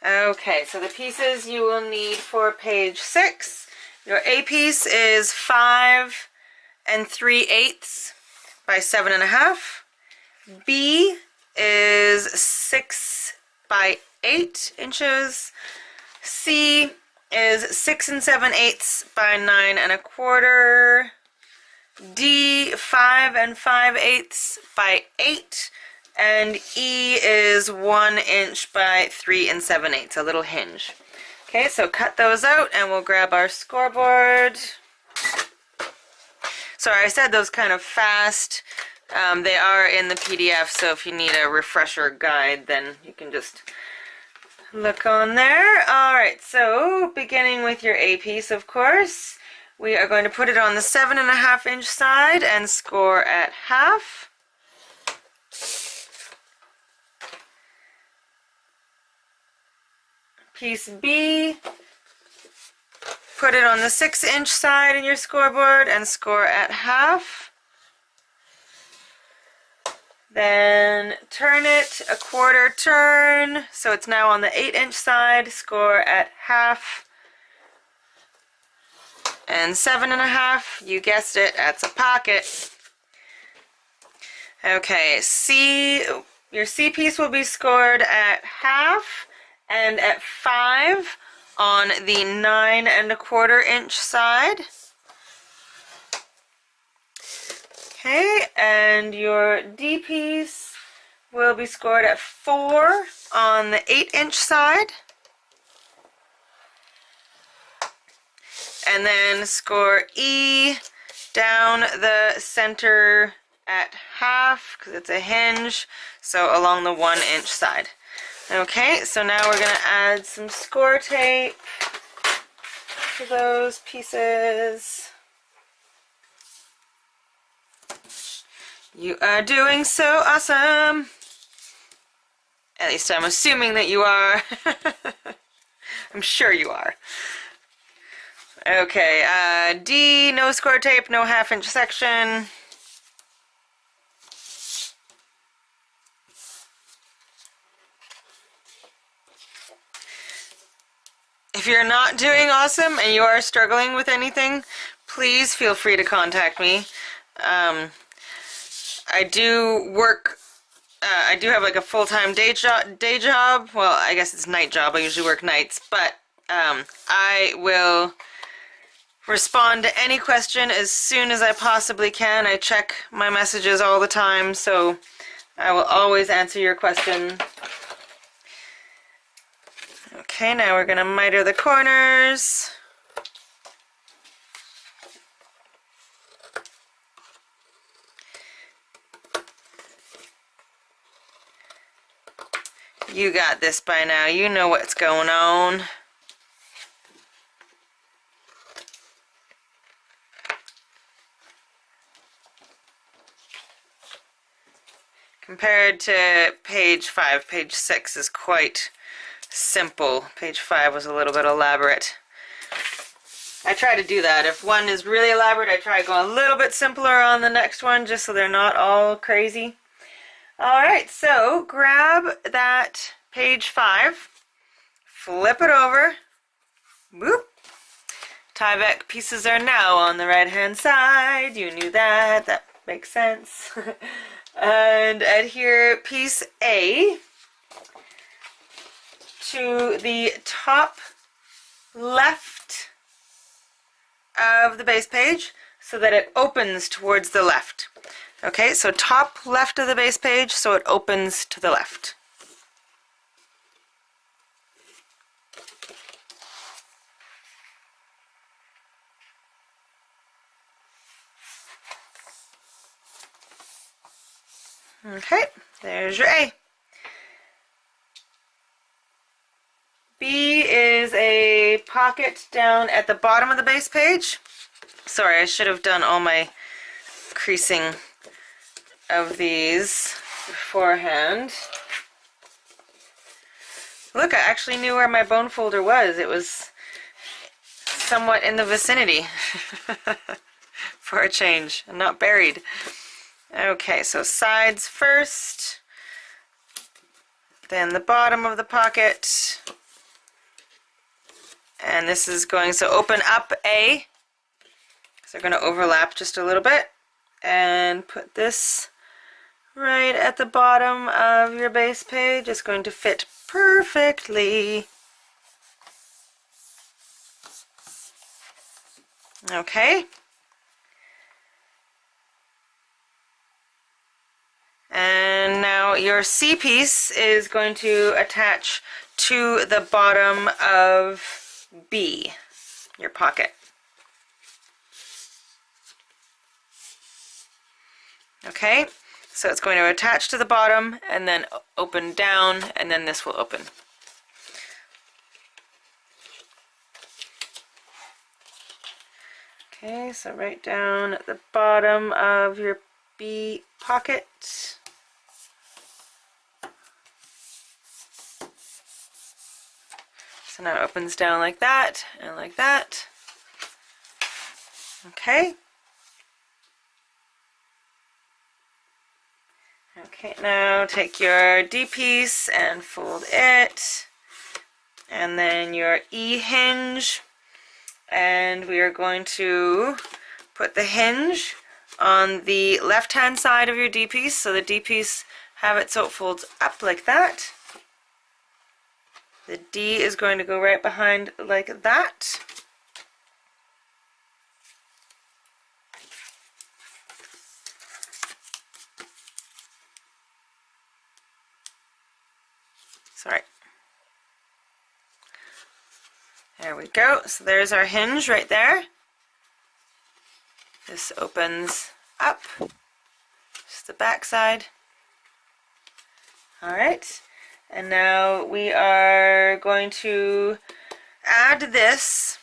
Okay, so the pieces you will need for page 6. Your A piece is 5 3/8 by 7.5. B is 6 by 8 inches. C is 6 7/8 by 9 1/4. D 5 5/8 by 8. And E is 1 inch by 3 7/8, a little hinge. Okay, so cut those out and we'll grab our scoreboard. Sorry, I said those kind of fast. They are in the PDF, so if you need a refresher guide, then you can just look on there. Alright, so beginning with your A piece, of course, we are going to put it on the 7.5 inch side and score at half. Piece B, put it on the 6 inch side in your scoreboard and score at half. Then turn it a 1/4 turn, so it's now on the 8 inch side, score at half. And 7.5, you guessed it, that's a pocket. Okay, your C piece will be scored at half and at 5 on the 9 1/4 inch side. Okay, and your D piece will be scored at 4 on the 8 inch side. And then score E down the center at half, because it's a hinge, so along the 1 inch side. Okay, so now we're going to add some score tape to those pieces. You are doing so awesome. At least I'm assuming that you are. I'm sure you are. Okay, D, no score tape, no 1/2 inch section. If you're not doing awesome and you are struggling with anything, please feel free to contact me. I do work, I do have like a full-time day job. Well, I guess it's night job. I usually work nights, but I will respond to any question as soon as I possibly can. I check my messages all the time, so I will always answer your question. Okay, now we're going to miter the corners. You got this by now. You know what's going on. Compared to page 5, page 6 is quite simple. Page 5 was a little bit elaborate. I try to do that. If one is really elaborate, I try to go a little bit simpler on the next one, just so they're not all crazy. Alright, so grab that page 5, flip it over, boop. Tyvek pieces are now on the right hand side. You knew that. That makes sense. And adhere piece A to the top left of the base page so that it opens towards the left. Okay, so top left of the base page so it opens to the left. Okay, there's your A. B is a pocket down at the bottom of the base page. Sorry, I should have done all my creasing of these beforehand. Look, I actually knew where my bone folder was. It was somewhat in the vicinity for a change, and not buried. Okay, so sides first, then the bottom of the pocket. And this is going, so open up A. So they're going to overlap just a little bit. And put this right at the bottom of your base page. It's going to fit perfectly. Okay. And now your C piece is going to attach to the bottom of B, your pocket. Okay, so it's going to attach to the bottom and then open down, and then this will open. Okay, so right down at the bottom of your B pocket. So now it opens down like that and like that. Okay. Okay, now take your D piece and fold it. And then your E hinge. And we are going to put the hinge on the left-hand side of your D piece. So the D piece, have it so it folds up like that. The D is going to go right behind like that. Sorry. There we go. So there's our hinge right there. This opens up. Just the back side. All right. And now we are going to add this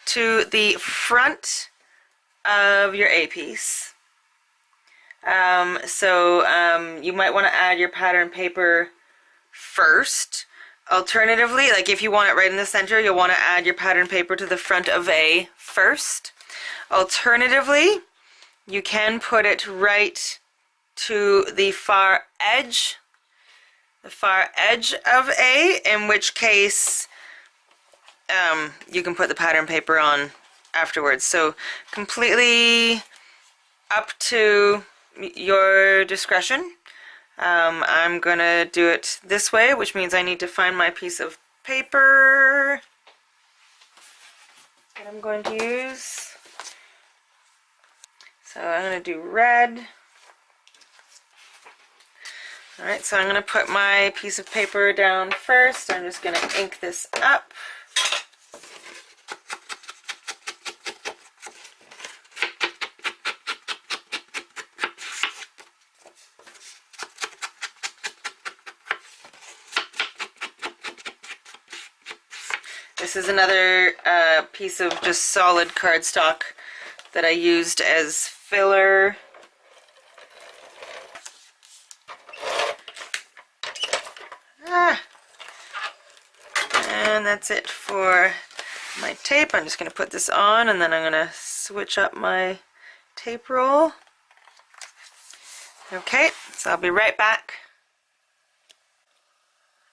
to the front of your A piece. You might want to add your pattern paper first. Alternatively, like if you want it right in the center, you'll want to add your pattern paper to the front of A first. Alternatively, you can put it right to the far edge of A, in which case you can put the pattern paper on afterwards. So completely up to your discretion. I'm gonna do it this way, which means I need to find my piece of paper that I'm going to use. So I'm gonna do red. Alright, so I'm going to put my piece of paper down first. I'm just going to ink this up. This is another piece of just solid cardstock that I used as filler. And that's it for my tape. I'm just going to put this on, and then I'm going to switch up my tape roll. Okay, so I'll be right back.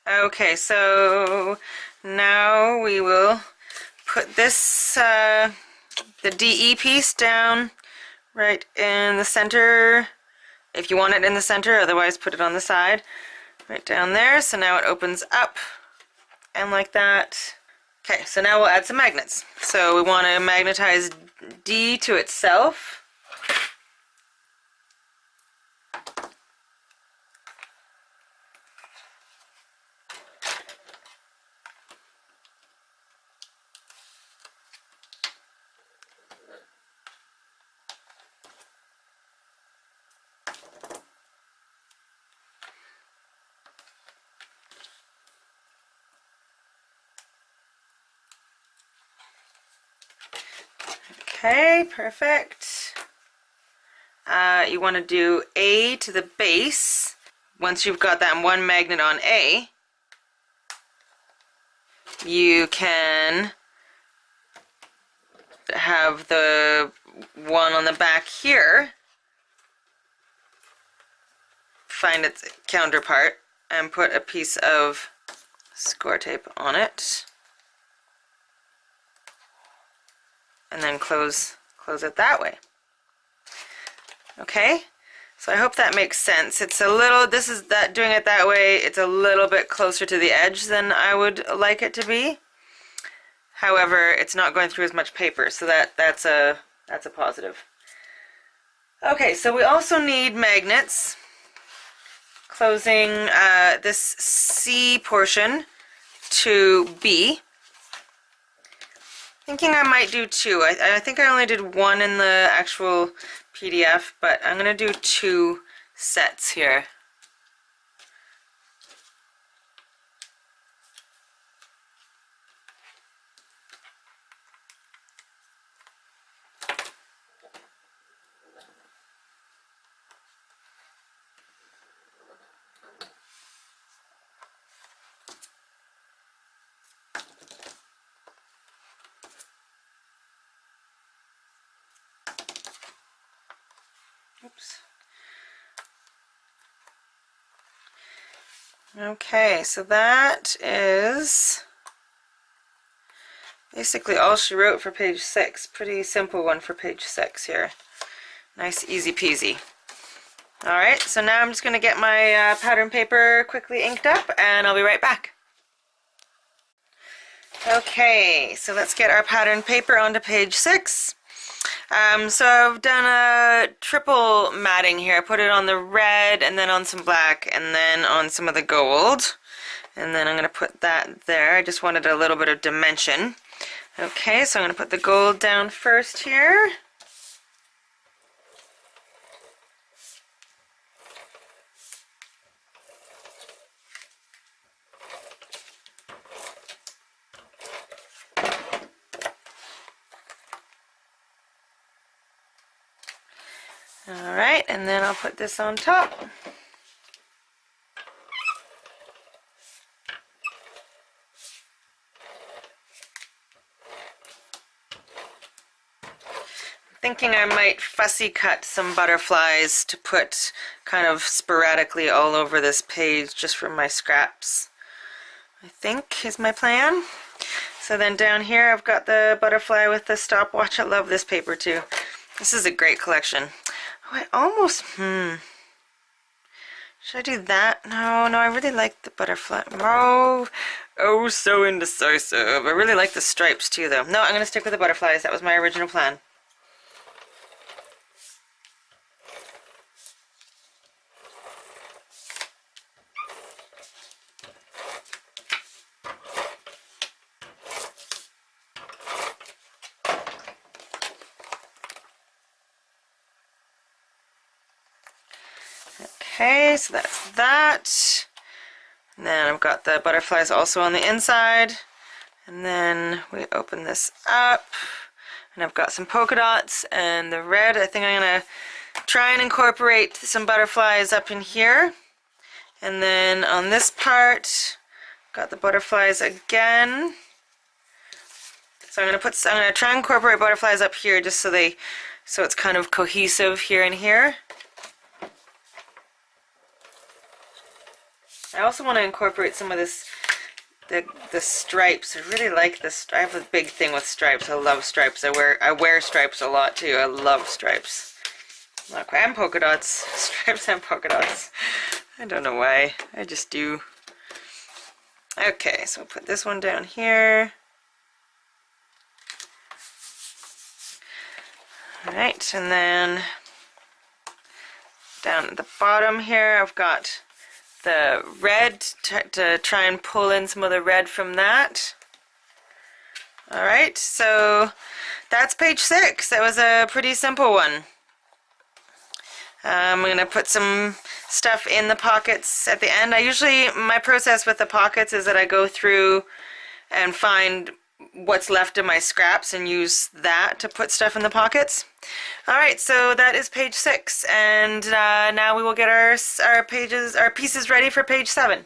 Okay, so now we will put this, the DE piece down right in the center, if you want it in the center, otherwise put it on the side, right down there. So now it opens up and like that. Okay, so now we'll add some magnets. So we want to magnetize D to itself. Okay, perfect. You want to do A to the base. Once you've got that one magnet on A, you can have the one on the back here find its counterpart and put a piece of score tape on it. and then close it that way. Okay, so I hope that makes sense. It's a little, doing it that way, it's a little bit closer to the edge than I would like it to be. However, it's not going through as much paper, so that's a positive. Okay, so we also need magnets closing this C portion to B. Thinking I might do two. I think I only did one in the actual PDF, but I'm going to do two sets here. Oops. Okay, so that is basically all she wrote for page 6. Pretty simple one for page 6 here. Nice, easy peasy. Alright, so now I'm just going to get my pattern paper quickly inked up, and I'll be right back. Okay, so let's get our pattern paper onto page 6. So I've done a triple matting here. I put it on the red, and then on some black, and then on some of the gold. And then I'm going to put that there. I just wanted a little bit of dimension. Okay, so I'm going to put the gold down first here. Alright, and then I'll put this on top. Thinking I might fussy cut some butterflies to put kind of sporadically all over this page just from my scraps, I think is my plan. So then down here I've got the butterfly with the stopwatch. I love this paper too. This is a great collection. Oh, I almost, should I do that? No, I really like the butterfly. Oh, so indecisive. I really like the stripes too though. No, I'm going to stick with the butterflies. That was my original plan. Okay, so that's that. And then I've got the butterflies also on the inside. And then we open this up. And I've got some polka dots and the red. I think I'm going to try and incorporate some butterflies up in here. And then on this part, got the butterflies again. So I'm going to try and incorporate butterflies up here just so it's kind of cohesive here and here. I also want to incorporate some of this, the stripes. I really like this. I have a big thing with stripes. I love stripes. I wear stripes a lot too. I love stripes. And polka dots. Stripes and polka dots. I don't know why. I just do. Okay, so I'll put this one down here. Alright, and then down at the bottom here I've got the red to try and pull in some of the red from that. Alright, so that's page 6. That was a pretty simple one. I'm going to put some stuff in the pockets at the end. My process with the pockets is that I go through and find what's left of my scraps and use that to put stuff in the pockets. Alright, so that is page 6, and now we will get our pieces ready for page 7.